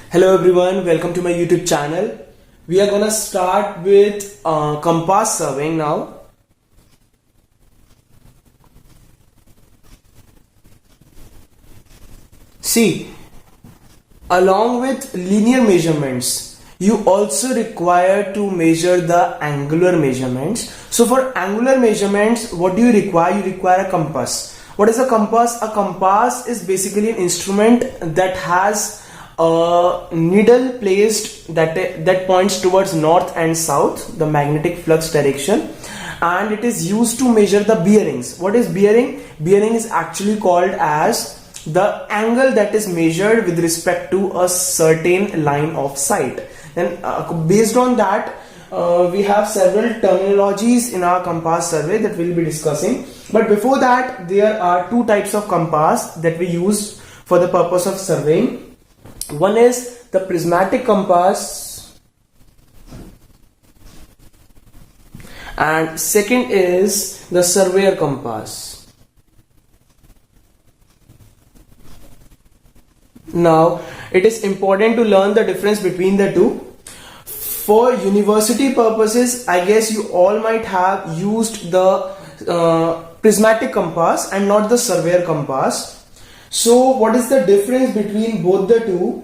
Hello everyone, welcome to my YouTube channel. We are gonna start with compass surveying now. See, along with linear measurements, you also require to measure the angular measurements. So for angular measurements, what do you require? You require a compass. What is a compass? A compass is basically an instrument that has a needle placed that points towards north and south, the magnetic flux direction, and it is used to measure the bearings. What is bearing? Bearing is actually called as the angle that is measured with respect to a certain line of sight. Then based on that, we have several terminologies in our compass survey that we'll be discussing. But before that, there are two types of compass that we use for the purpose of surveying. One is the prismatic compass and second is the surveyor compass. Now, it is important to learn the difference between the two. For university purposes, I guess you all might have used the prismatic compass and not the surveyor compass. So what is the difference between both the two?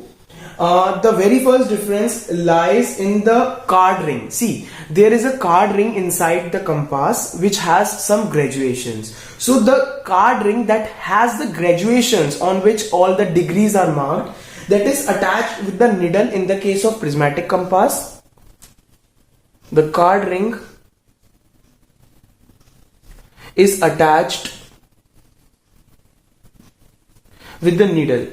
The very first difference lies in the card ring. See, there is a card ring inside the compass which has some graduations. So the card ring that has the graduations on which all the degrees are marked, that is attached with the needle in the case of prismatic compass. The card ring is attached with the needle.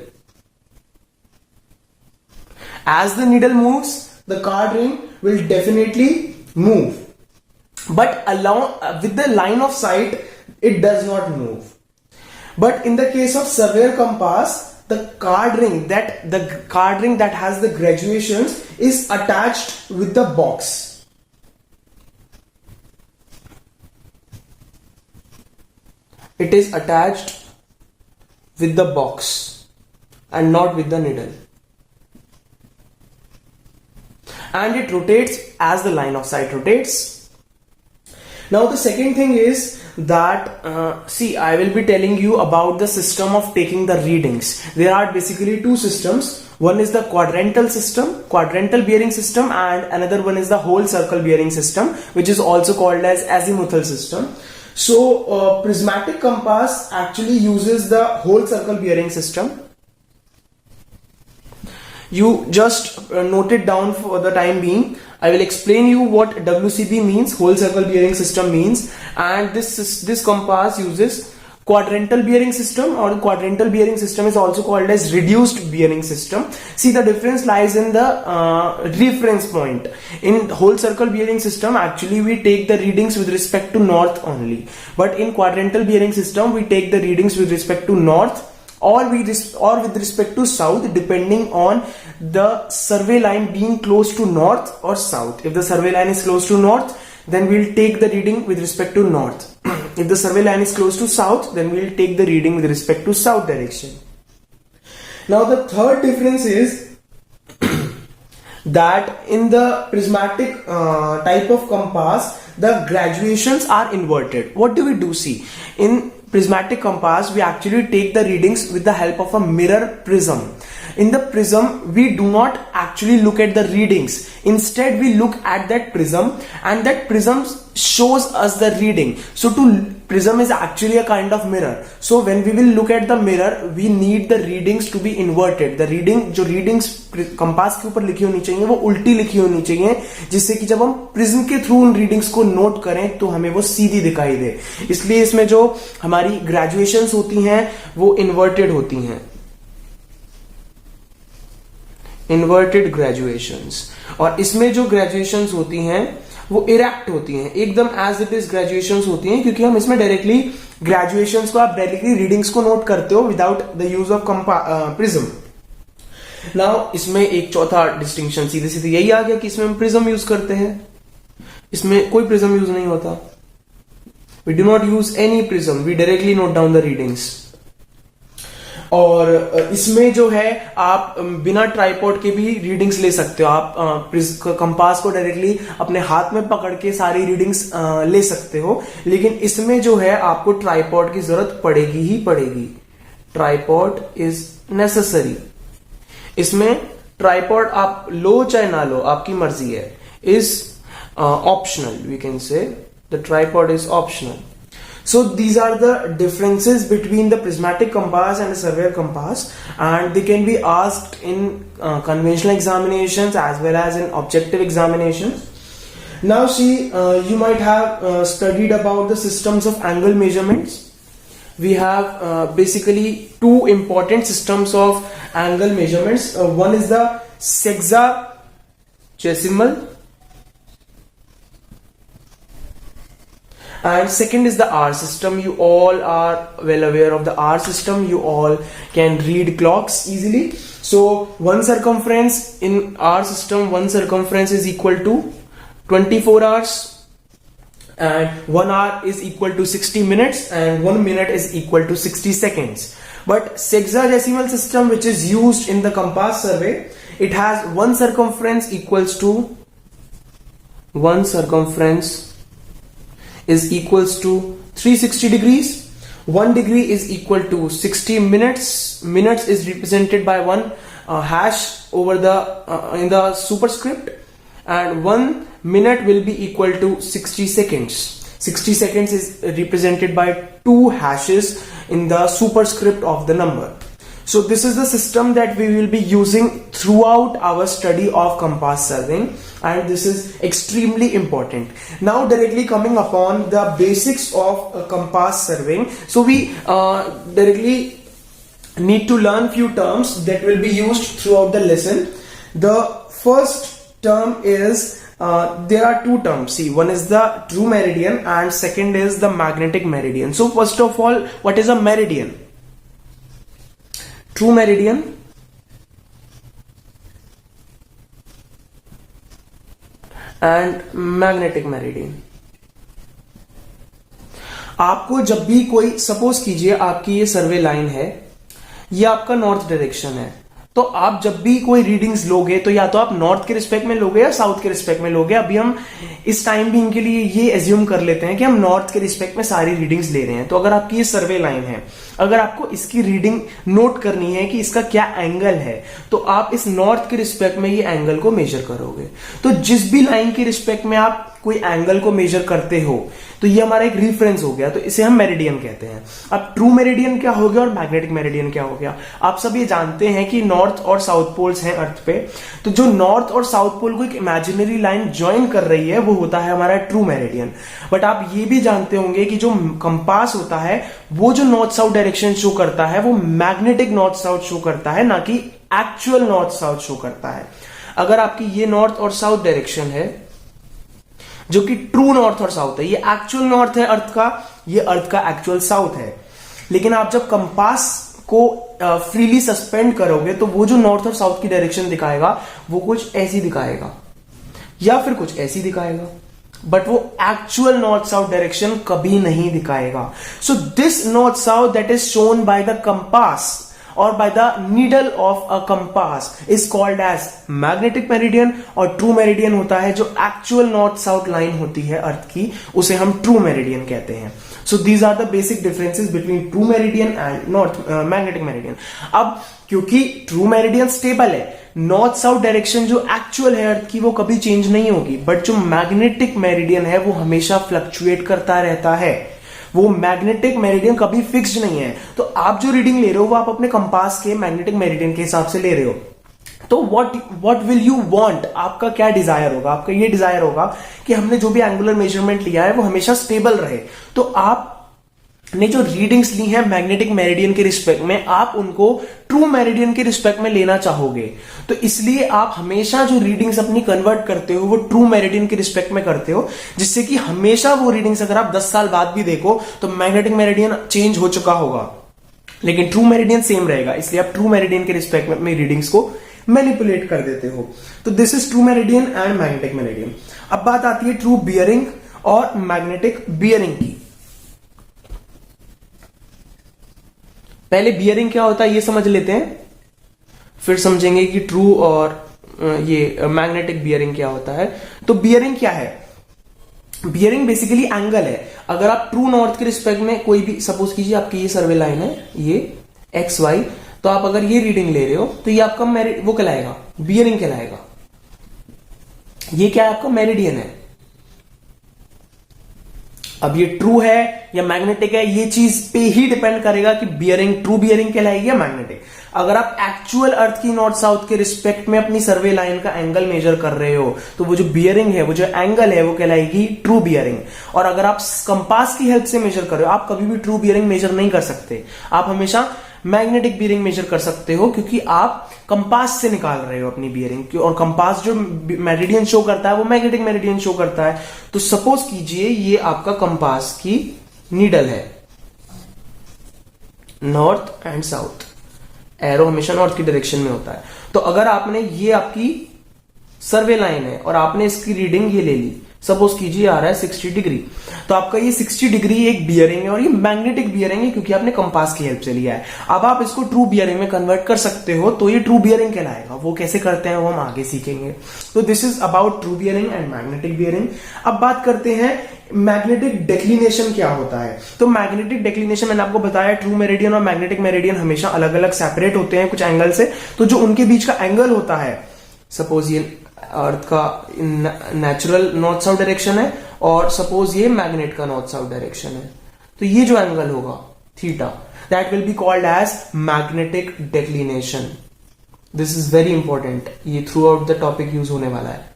As the needle moves, the card ring will definitely move. But along with the line of sight, it does not move. But in the case of surveyor compass, the card ring that has the graduations is attached with the box. It is attached with the box and not with the needle, and it rotates as the line of sight rotates. Now the second thing is that see, I will be telling you about the system of taking the readings. There are basically two systems. One is the quadrantal bearing system, and another one is the whole circle bearing system, which is also called as azimuthal system. So prismatic compass actually uses the whole circle bearing system. You just note it down for the time being. I will explain you what WCB means, whole circle bearing system means, and this compass uses quadrantal bearing system, or quadrantal bearing system is also called as reduced bearing system. See, the difference lies in the reference point. In whole circle bearing system, actually we take the readings with respect to north only, but in quadrantal bearing system we take the readings with respect to north or with respect to south, depending on the survey line being close to north or south. If the survey line is close to north, then we'll take the reading with respect to north. If the survey line is close to south, then we'll take the reading with respect to south direction. Now the third difference is that in the prismatic type of compass, the graduations are inverted. What do we do? See, in prismatic compass, we actually take the readings with the help of a mirror prism. In the prism, we do not actually look at the readings. Instead, we look at that prism, and that prism shows us the reading. So prism is actually a kind of mirror. So when we will look at the mirror, we need the readings to be inverted. The readings compass के ऊपर लिखी होनी चाहिए वो उल्टी लिखी होनी चाहिए, जिससे कि जब हम प्रिज्म के थ्रू उन रीडिंग्स को नोट करें तो हमें वो सीधी दिखाई दे. इसलिए इसमें जो हमारी ग्रेजुएशंस होती हैं वो इन्वर्टेड होती हैं, इन्वर्टेड ग्रेजुएशंस. और इसमें जो ग्रेजुएशंस होती हैं वो इरेक्ट होती हैं, एकदम एज इट इज ग्रेजुएशंस होती हैं, क्योंकि हम इसमें डायरेक्टली ग्रेजुएशंस को, आप डायरेक्टली रीडिंग्स को नोट करते हो without the use of prism. Now इसमें एक चौथा डिस्टिंक्शन सीधे सीधे यही आ गया कि इसमें हम प्रिज्म यूज करते हैं, इसमें कोई प्रिज्म यूज नहीं होता. We do not use any prism, we directly note down the readings. और इसमें जो है आप बिना ट्राइपॉड के भी रीडिंग्स ले सकते हो। आप कंपास को डायरेक्टली अपने हाथ में पकड़ के सारी रीडिंग्स ले सकते हो, लेकिन इसमें जो है आपको ट्राइपॉड की जरूरत पड़ेगी ही पड़ेगी। Tripod is necessary. इसमें ट्राइपॉड आप लो चाहे ना लो, आपकी मर्जी है। Is optional, we can say the tripod is optional. So these are the differences between the prismatic compass and the surveyor compass, and they can be asked in conventional examinations as well as in objective examinations. Now see, you might have studied about the systems of angle measurements. We have basically two important systems of angle measurements. One is the sexagesimal, and second is the R system. You all are well aware of the R system. You all can read clocks easily. So one circumference in R system, one circumference is equal to 24 hours, and 1 hour is equal to 60 minutes, and 1 minute is equal to 60 seconds. But sexagesimal system, which is used in the compass survey, it has one circumference equals to one circumference is equals to 360 degrees. 1 degree is equal to 60 minutes. Minutes is represented by one hash over the in the superscript, and 1 minute will be equal to 60 seconds. 60 seconds is represented by 2 hashes in the superscript of the number. So this is the system that we will be using throughout our study of compass surveying, and this is extremely important. Now directly coming upon the basics of compass surveying. So we directly need to learn few terms that will be used throughout the lesson. The first term is there are two terms. See, one is the true meridian and second is the magnetic meridian. So first of all, what is a meridian? True meridian and magnetic meridian. आपको जब भी कोई, suppose कीजिए आपकी ये सर्वे line है, ये आपका नॉर्थ डायरेक्शन है, तो आप जब भी कोई रीडिंग्स लोगे तो या तो आप नॉर्थ के रिस्पेक्ट में लोगे या साउथ के रिस्पेक्ट में लोगे। अभी हम इस टाइम बीइंग के लिए ये एज्यूम कर लेते हैं कि हम नॉर्थ के रिस्पेक्ट में सारी रीडिंग्स ले रहे हैं। तो अगर आपकी ये सर्वे लाइन है, अगर आपको इसकी रीडिंग नोट करनी है कि इसका क्या एंगल है, तो आप इस नॉर्थ के रिस्पेक्ट में ये एंगल को मेजर करोगे। तो जिस भी लाइन के रिस्पेक्ट में आप कोई एंगल को मेजर करते हो, तो ये हमारा एक रेफरेंस हो गया, तो इसे हम मेरिडियन कहते हैं। अब ट्रू मेरिडियन क्या हो गया और मैग्नेटिक मेरिडियन क्या हो गया? आप सब ये जानते हैं कि नॉर्थ और साउथ पोल्स हैं अर्थ पे, तो जो नॉर्थ और साउथ पोल को एक इमेजिनरी लाइन ज्वाइन कर रही है वो होता है हमारा ट्रू मेरिडियन। बट आप ये भी जानते होंगे कि जो कंपास होता है वो जो नॉर्थ साउथ डायरेक्शन शो करता है वो मैग्नेटिक नॉर्थ साउथ शो करता है, ना कि एक्चुअल नॉर्थ साउथ शो करता है। अगर आपकी ये नॉर्थ और साउथ डायरेक्शन है जो कि ट्रू नॉर्थ और साउथ है, ये एक्चुअल नॉर्थ है अर्थ का, ये अर्थ का एक्चुअल साउथ है, लेकिन आप जब कंपास को फ्रीली सस्पेंड करोगे तो वो जो नॉर्थ और साउथ की डायरेक्शन दिखाएगा वो कुछ ऐसी दिखाएगा या फिर कुछ ऐसी दिखाएगा, बट वो एक्चुअल नॉर्थ साउथ डायरेक्शन कभी नहीं दिखाएगा। So this north south that is shown by the compass or by the needle of a compass is called as magnetic meridian, और true meridian होता है जो actual north south line होती है अर्थ की, उसे हम true meridian कहते हैं। So these are the basic differences between true meridian and magnetic meridian. अब क्योंकि true meridian stable है, नॉर्थ साउथ डायरेक्शन जो एक्चुअल है अर्थ की वो कभी चेंज नहीं होगी, बट जो मैग्नेटिक मेरिडियन है वो हमेशा फ्लक्चुएट करता रहता है। वो मैग्नेटिक मेरिडियन कभी फिक्स्ड नहीं है। तो आप जो रीडिंग ले रहे हो वो आप अपने कंपास के मैग्नेटिक मेरिडियन के हिसाब से ले रहे हो। तो व्हाट विल यू वांट, आपका क्या डिजायर होगा? आपका ये डिजायर होगा कि हमने जो भी एंगुलर मेजरमेंट लिया है वो हमेशा स्टेबल रहे। तो आपने जो रीडिंग्स ली है मैग्नेटिक मेरिडियन के रिस्पेक्ट में, आप उनको ट्रू मेरिडियन के रिस्पेक्ट में लेना चाहोगे, तो इसलिए आप हमेशा जो रीडिंग्स अपनी कन्वर्ट करते हो वो ट्रू मेरिडियन के रिस्पेक्ट में करते हो, जिससे कि हमेशा वो रीडिंग्स अगर आप 10 साल बाद भी देखो तो मैग्नेटिक मेरिडियन चेंज हो चुका होगा, लेकिन ट्रू मेरिडियन सेम रहेगा। इसलिए आप ट्रू मेरिडियन के रिस्पेक्ट में अपनी रीडिंग्स को मैनिपुलेट कर देते हो। तो this is true meridian and magnetic meridian. अब बात आती है ट्रू बियरिंग और मैग्नेटिक बियरिंग की। पहले बियरिंग क्या होता है ये समझ लेते हैं, फिर समझेंगे कि ट्रू और ये मैग्नेटिक बियरिंग क्या होता है। तो बियरिंग क्या है? बियरिंग बेसिकली एंगल है। अगर आप ट्रू नॉर्थ के रिस्पेक्ट में कोई भी, सपोज कीजिए आपकी ये सर्वे लाइन है, ये एक्स वाई, तो आप अगर ये रीडिंग ले रहे हो तो ये आपका वो कहलाएगा बियरिंग कहलाएगा। ये क्या है? आपका मेरिडियन है। अब ये ट्रू है या मैग्नेटिक है, ये चीज पे ही डिपेंड करेगा कि बियरिंग ट्रू बियरिंग कहलाएगी या मैग्नेटिक। अगर आप एक्चुअल अर्थ की नॉर्थ साउथ के रिस्पेक्ट में अपनी सर्वे लाइन का एंगल मेजर कर रहे हो तो वो जो बियरिंग है, वो जो एंगल है, वो कहलाएगी ट्रू बियरिंग। और अगर आप कंपास की हेल्प से मेजर कर रहे हो, आप कभी भी ट्रू बियरिंग मेजर नहीं कर सकते, आप हमेशा मैग्नेटिक बियरिंग मेजर कर सकते हो, क्योंकि आप कंपास से निकाल रहे हो अपनी बियरिंग। और कंपास जो मेरिडियन शो करता है वो मैग्नेटिक मेरिडियन शो करता है। तो सपोज कीजिए ये आपका कंपास की नीडल है, नॉर्थ एंड साउथ, एरो हमेशा नॉर्थ की डायरेक्शन में होता है। तो अगर आपने, ये आपकी सर्वे लाइन है और आपने इसकी रीडिंग ये ले ली, सपोज कीजिए आ रहा है 60 डिग्री, तो आपका ये 60 डिग्री एक बियरिंग है और ये मैग्नेटिक बियरिंग है क्योंकि आपने कंपास की हेल्प से लिया है। अब आप इसको ट्रू बियरिंग में कन्वर्ट कर सकते हो तो ये ट्रू बियरिंग कहलाएगा। वो कैसे करते हैं वो हम आगे सीखेंगे। तो this is about true bearing and magnetic bearing. अब बात करते हैं मैग्नेटिक डेक्लिनेशन क्या होता है। तो मैग्नेटिक डेक्लिनेशन मैंने आपको बताया, ट्रू मेरिडियन और मैग्नेटिक मेरिडियन हमेशा अलग अलग सेपरेट होते हैं कुछ एंगल से। तो जो उनके बीच का एंगल होता है, सपोज ये अर्थ का नेचुरल नॉर्थ साउथ डायरेक्शन है और सपोज ये मैग्नेट का नॉर्थ साउथ डायरेक्शन है, तो ये जो एंगल होगा theta, that will be called as magnetic declination. This is very important, ये throughout the topic use होने वाला है।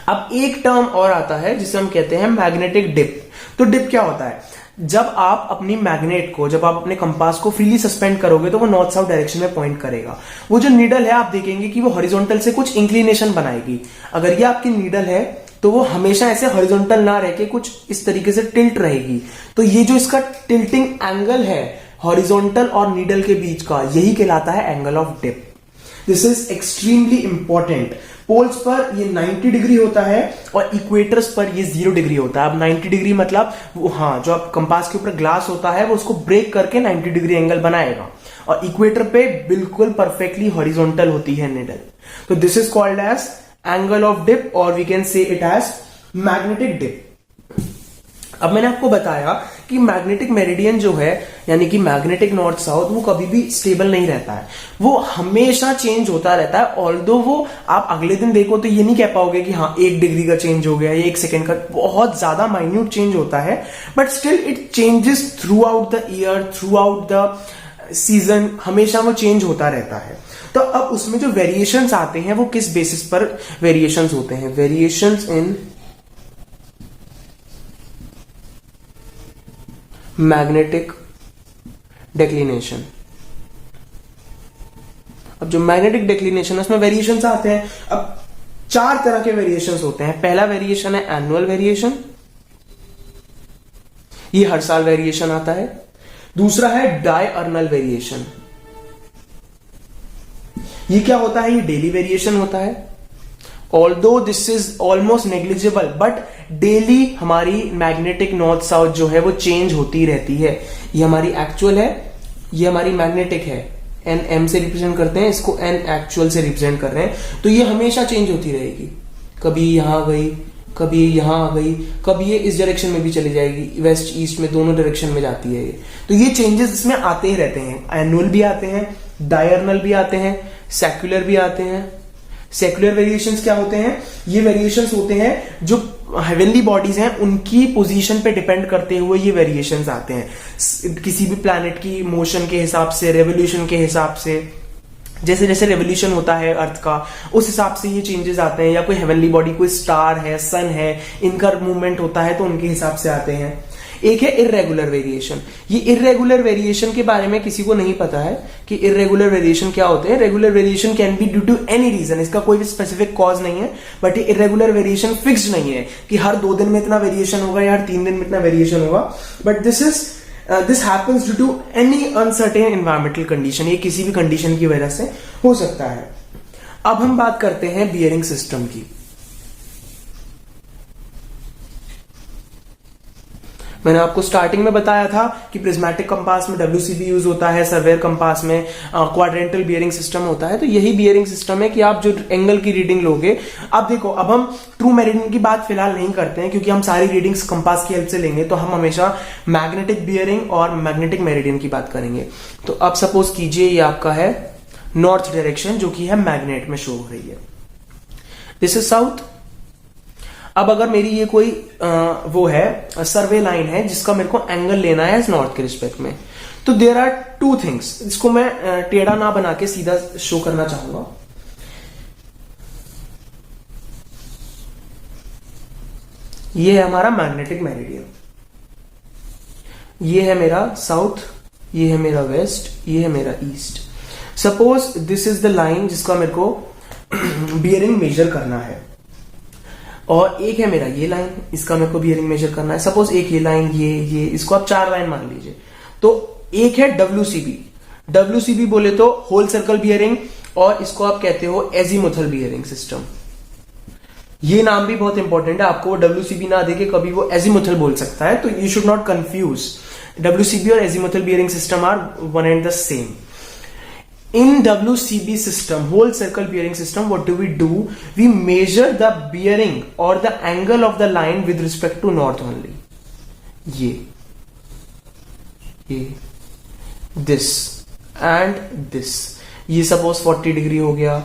अब एक टर्म और आता है जिसे हम कहते हैं मैग्नेटिक डिप। तो डिप क्या होता है? जब आप अपनी मैग्नेट को, जब आप अपने कंपास को फ्रीली सस्पेंड करोगे तो वो नॉर्थ साउथ डायरेक्शन में पॉइंट करेगा। वो जो नीडल है आप देखेंगे कि वो हॉरिजॉन्टल से कुछ इंक्लिनेशन बनाएगी। अगर ये आपकी नीडल है तो वो हमेशा ऐसे हॉरिजॉन्टल ना रह के कुछ इस तरीके से टिल्ट रहेगी। तो ये जो इसका टिल्टिंग एंगल है हॉरिजॉन्टल और नीडल के बीच का, यही कहलाता है angle of dip. This is extremely important. Poles पर ये 90 डिग्री होता है और इक्वेटर्स पर ये 0 डिग्री होता है। अब 90 डिग्री मतलब वो, हाँ, जो आप कंपास के ऊपर ग्लास होता है वो उसको ब्रेक करके 90 डिग्री एंगल बनाएगा, और इक्वेटर पे बिल्कुल परफेक्टली हॉरिजॉन्टल होती है निडल। तो this is called as angle of dip और we can say it as magnetic dip. अब मैंने आपको बताया कि मैग्नेटिक मेरिडियन जो है, यानी कि मैग्नेटिक नॉर्थ साउथ, वो कभी भी स्टेबल नहीं रहता है, वो हमेशा चेंज होता रहता है। ऑल्दो वो आप अगले दिन देखो तो ये नहीं कह पाओगे कि हाँ 1 डिग्री का चेंज हो गया या 1 सेकेंड का, बहुत ज्यादा माइन्यूट चेंज होता है, but still it changes through out the year, through out the season, हमेशा वो चेंज होता रहता है। तो अब उसमें जो वेरिएशंस आते हैं वो किस बेसिस पर वेरिएशंस होते हैं? Variations in magnetic declination. अब जो मैग्नेटिक डेक्लिनेशन है उसमें वेरिएशंस आते हैं। अब 4 तरह के वेरिएशंस होते हैं। पहला वेरिएशन है एनुअल वेरिएशन, ये हर साल वेरिएशन आता है। दूसरा है डायअर्नल वेरिएशन, ये क्या होता है? ये डेली वेरिएशन होता है। Although this is almost negligible, but daily हमारी मैग्नेटिक नॉर्थ साउथ जो है वो चेंज होती रहती है। ये हमारी एक्चुअल है, ये हमारी मैग्नेटिक है, एन एम से रिप्रेजेंट करते हैं, इसको एन एक्चुअल से रिप्रेजेंट कर रहे हैं। तो ये हमेशा चेंज होती रहेगी, कभी यहां गई, कभी यहां आ गई, कभी ये इस डायरेक्शन में भी चली जाएगी, वेस्ट ईस्ट में दोनों डायरेक्शन में जाती है ये। तो ये चेंजेस इसमें आते ही रहते हैं। एनुअल भी आते हैं, डायअर्नल भी आते हैं, सेक्युलर भी आते हैं। सेक्युलर वेरिएशंस क्या होते हैं? ये वेरिएशंस होते हैं जो हेवनली बॉडीज हैं उनकी पोजीशन पे डिपेंड करते हुए ये वेरिएशंस आते हैं। किसी भी प्लैनेट की मोशन के हिसाब से, रेवोल्यूशन के हिसाब से, जैसे जैसे रेवोल्यूशन होता है अर्थ का, उस हिसाब से ये चेंजेस आते हैं। या कोई हेवनली बॉडी, कोई स्टार है, सन है, इनका मूवमेंट होता है तो उनके हिसाब से आते हैं। एक है इर्रेगुलर वेरिएशन। ये इर्रेगुलर वेरिएशन के बारे में किसी को नहीं पता है कि इर्रेगुलर वेरिएशन क्या होते हैं। Regular variation can be due to any reason, इसका कोई भी स्पेसिफिक कॉज नहीं है, बट ये इर्रेगुलर वेरिएशन फिक्स्ड नहीं है कि हर 2 दिन में इतना वेरिएशन होगा या हर 3 दिन में इतना वेरिएशन होगा, but this happens due to any uncertain environmental condition. ये किसी भी कंडीशन की वजह से हो सकता है। अब हम बात करते हैं बियरिंग सिस्टम की। मैंने आपको स्टार्टिंग में बताया था कि प्रिज्मेटिक कंपास में WCB यूज होता है, सर्वेयर कंपास में क्वाड्रेंटल बियरिंग सिस्टम होता है। तो यही बियरिंग सिस्टम है कि आप जो एंगल की रीडिंग लोगे। अब देखो, अब हम ट्रू मेरिडियन की बात फिलहाल नहीं करते हैं क्योंकि हम सारी रीडिंग्स कंपास की हेल्प से लेंगे, तो हम हमेशा मैग्नेटिक बियरिंग और मैग्नेटिक मेरिडियन की बात करेंगे। तो अब सपोज कीजिए ये आपका है नॉर्थ डायरेक्शन जो कि है मैग्नेट में शो हो रही है, दिस इज साउथ। अब अगर मेरी ये कोई वो है सर्वे लाइन है जिसका मेरे को एंगल लेना है नॉर्थ के रिस्पेक्ट में, तो देयर आर टू थिंग्स। इसको मैं टेढ़ा ना बना के सीधा शो करना चाहूंगा। ये है हमारा मैग्नेटिक मेरिडियन, ये है मेरा साउथ, ये है मेरा वेस्ट, ये है मेरा east. Suppose this is the line जिसका मेरे को बियरिंग मेजर करना है, और एक है मेरा ये लाइन, इसका मेरे को बियरिंग मेजर करना है। सपोज एक ये लाइन, ये इसको आप 4 लाइन मान लीजिए। तो एक है WCB बोले तो होल सर्कल बियरिंग, और इसको आप कहते हो एजीमुथल बियरिंग सिस्टम। ये नाम भी बहुत इंपॉर्टेंट है, आपको WCB ना देके कभी वो एजीमुथल बोल सकता है, तो you should not confuse. WCB और azimuthal bearing system are one and the same. In WCB system, whole circle bearing system, what do? We measure the bearing or the angle of the line with respect to north only. ये this and this, ये suppose 40 degree हो गया,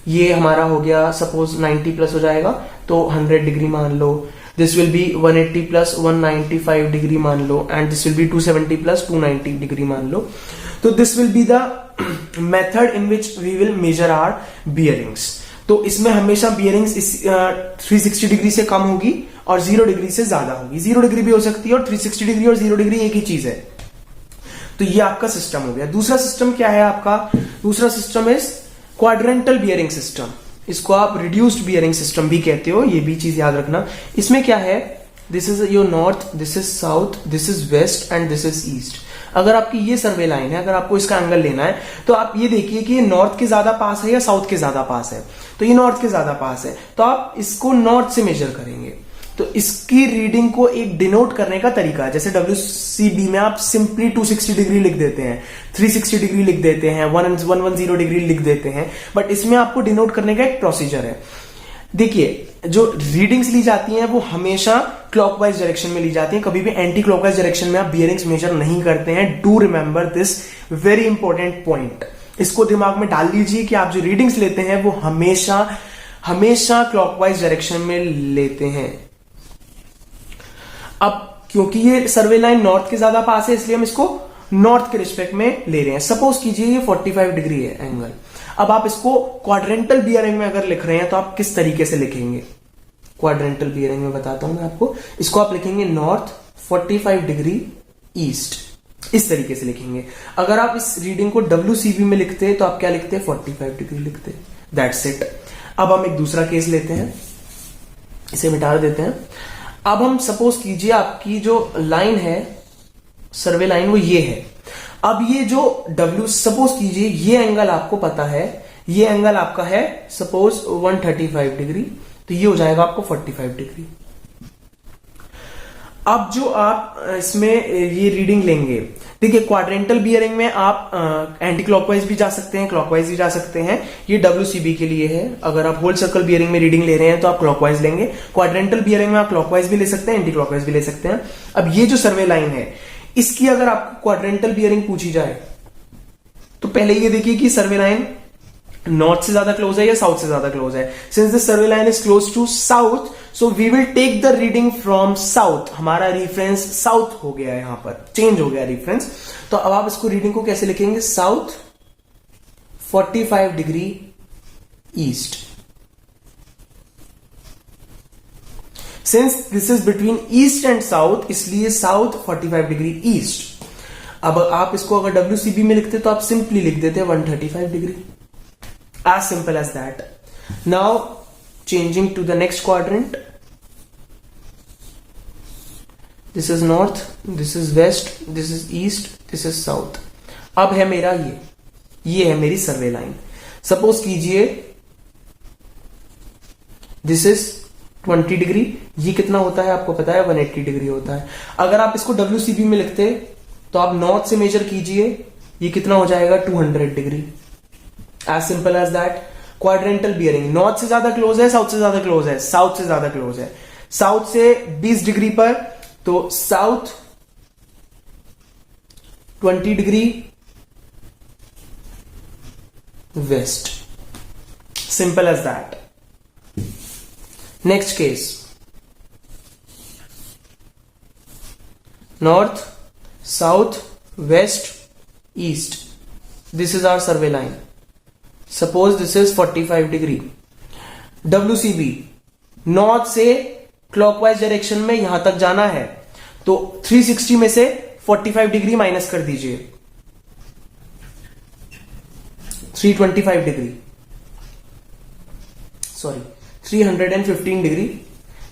ये हमारा हो गया suppose 90 plus हो जाएगा तो 100 डिग्री मान लो। This will be 180 plus 195 degree मान लो, and this will be 270 plus 290 degree मान लो। तो this will be the method in which we will measure our bearings. तो इसमें हमेशा बियरिंग्स 360 डिग्री से कम होगी और 0 डिग्री से ज्यादा होगी। 0 डिग्री भी हो सकती है और 360 डिग्री और 0 डिग्री एक ही चीज है। तो ये आपका सिस्टम हो गया। दूसरा सिस्टम क्या है आपका? दूसरा system is quadrantal bearing system. इसको आप रिड्यूस्ड बियरिंग सिस्टम भी कहते हो, ये भी चीज याद रखना। इसमें क्या है, this is your north, this is south, this is west and this is east. अगर आपकी ये सर्वे लाइन है, अगर आपको इसका एंगल लेना है तो आप ये देखिए कि ये नॉर्थ के ज्यादा पास है या साउथ के ज्यादा पास है। तो ये नॉर्थ के ज्यादा पास है, तो आप इसको नॉर्थ से मेजर करेंगे। तो इसकी रीडिंग को एक डिनोट करने का तरीका है, जैसे WCB में आप सिंपली 260 डिग्री लिख देते हैं, 360 डिग्री लिख देते हैं, 110 डिग्री लिख देते हैं, बट इसमें आपको डिनोट करने का एक प्रोसीजर है। देखिए, जो रीडिंग्स ली जाती हैं वो हमेशा क्लॉकवाइज डायरेक्शन में ली जाती हैं, कभी भी एंटी क्लॉकवाइज डायरेक्शन में आप बियरिंग्स मेजर नहीं करते हैं। Do remember this very important point. इसको दिमाग में डाल लीजिए कि आप जो रीडिंग्स लेते हैं वो हमेशा क्लॉकवाइज डायरेक्शन में लेते हैं। अब क्योंकि ये सर्वे लाइन नॉर्थ के ज्यादा पास है, इसलिए हम इसको नॉर्थ के रिस्पेक्ट में ले रहे हैं। सपोज कीजिए ये 45 डिग्री है एंगल। अब आप इसको क्वाड्रेंटल बियरिंग में अगर लिख रहे हैं तो आप किस तरीके से लिखेंगे? क्वाड्रेंटल बियरिंग में बताता हूं मैं आपको। इसको आप लिखेंगे नॉर्थ 45 डिग्री ईस्ट, इस तरीके से लिखेंगे। अगर आप इस रीडिंग को WCB में लिखते हैं तो आप क्या लिखते हैं? 45 डिग्री लिखते हैं। That's it. अब हम एक दूसरा केस लेते हैं, इसे मिटा देते हैं। अब हम सपोज कीजिए आपकी जो लाइन है, सर्वे लाइन, वो ये है। अब ये जो सपोज कीजिए ये एंगल आपको पता है, ये एंगल आपका है सपोज 135 डिग्री, तो ये हो जाएगा आपको 45 डिग्री। अब जो आप इसमें ये रीडिंग लेंगे, देखिए क्वाड्रेंटल बियरिंग में आप एंटी क्लॉकवाइज भी जा सकते हैं, क्लॉकवाइज भी जा सकते हैं। ये WCB के लिए है। अगर आप होल सर्कल बियरिंग में रीडिंग ले रहे हैं तो आप क्लॉकवाइज लेंगे। क्वाड्रेंटल बियरिंग में आप क्लॉकवाइज भी ले सकते हैं, एंटी क्लॉकवाइज भी ले सकते हैं। अब ये जो सर्वे लाइन है, इसकी अगर आपको क्वाड्रेंटल बियरिंग पूछी जाए तो पहले ये देखिए कि सर्वे लाइन नॉर्थ से ज्यादा क्लोज है या साउथ से ज्यादा क्लोज है। Since the survey line is close to south, so we will take the reading from south. हमारा रेफरेंस साउथ हो गया है, यहां पर चेंज हो गया रेफरेंस। तो अब आप इसको रीडिंग को कैसे लिखेंगे? South 45 degree east. Since this is between east and south, इसलिए साउथ 45 डिग्री ईस्ट। अब आप इसको अगर WCB में लिखते तो आप सिंपली लिख देते 135 degree. As simple as that. Now changing to the next quadrant. This is north, this is west, this is east, this is south. अब है मेरा ये है मेरी सर्वे लाइन। सपोज कीजिए दिस इज 20 डिग्री। ये कितना होता है आपको पता है, 180 डिग्री होता है। अगर आप इसको WCB में लिखते तो आप नॉर्थ से मेजर कीजिए, ये कितना हो जाएगा 200 degree. As simple as that. Quadrantal bearing north से ज्यादा क्लोज है, साउथ से ज्यादा क्लोज है, साउथ से ज्यादा क्लोज है, साउथ से 20 डिग्री पर, तो south 20 degree west, simple as that. Next case, north, south, west, east, this is our survey line. Suppose this is 45 degree. WCB north से क्लॉकवाइज डायरेक्शन में यहां तक जाना है, तो 360 में से 45 डिग्री माइनस कर दीजिए, 325 degree, sorry 315 degree.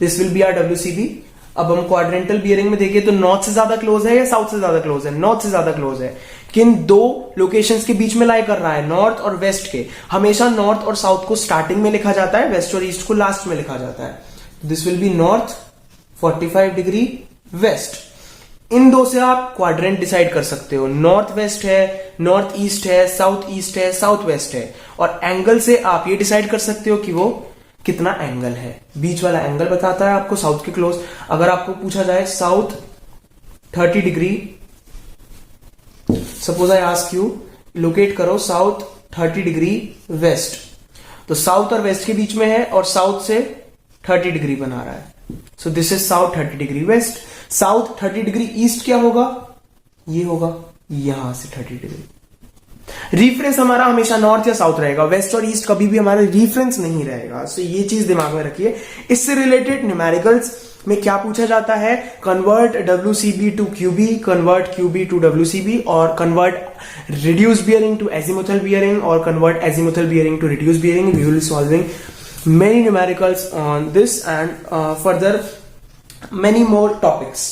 This will be our WCB। अब हम क्वाड्रेंटल बियरिंग में देखिए तो नॉर्थ से ज्यादा क्लोज है या साउथ से ज्यादा क्लोज है, नॉर्थ से ज्यादा क्लोज है। किन दो लोकेशंस के बीच में लाई कर रहा है, नॉर्थ और वेस्ट के। हमेशा नॉर्थ और साउथ को स्टार्टिंग में लिखा जाता है, वेस्ट और ईस्ट को लास्ट में लिखा जाता है। This will be north 45 degree west. इन दो से आप क्वाड्रेंट डिसाइड कर सकते हो, नॉर्थ वेस्ट है, नॉर्थ ईस्ट है, साउथ ईस्ट है, साउथ वेस्ट है। और एंगल से आप ये डिसाइड कर सकते हो कि वो कितना एंगल है। बीच वाला एंगल बताता है आपको साउथ के क्लोज। अगर आपको पूछा जाए south 30 degree, suppose I ask you locate करो साउथ 30 डिग्री वेस्ट, तो साउथ और वेस्ट के बीच में है और साउथ से 30 डिग्री बना रहा है। So this is south 30 degree west. South 30 degree east क्या होगा, ये होगा यहां से 30 डिग्री। रिफरेंस हमारा हमेशा नॉर्थ या साउथ रहेगा, वेस्ट और ईस्ट कभी भी हमारा रिफरेंस नहीं रहेगा। सो ये चीज दिमाग में रखिए। इससे रिलेटेड न्यूमेरिकल्स में क्या पूछा जाता है, convert WCB to QB, convert QB to WCB, और convert reduce bearing to azimuthal bearing, और convert azimuthal bearing to reduce bearing. We will solving many numericals on this and further many more topics.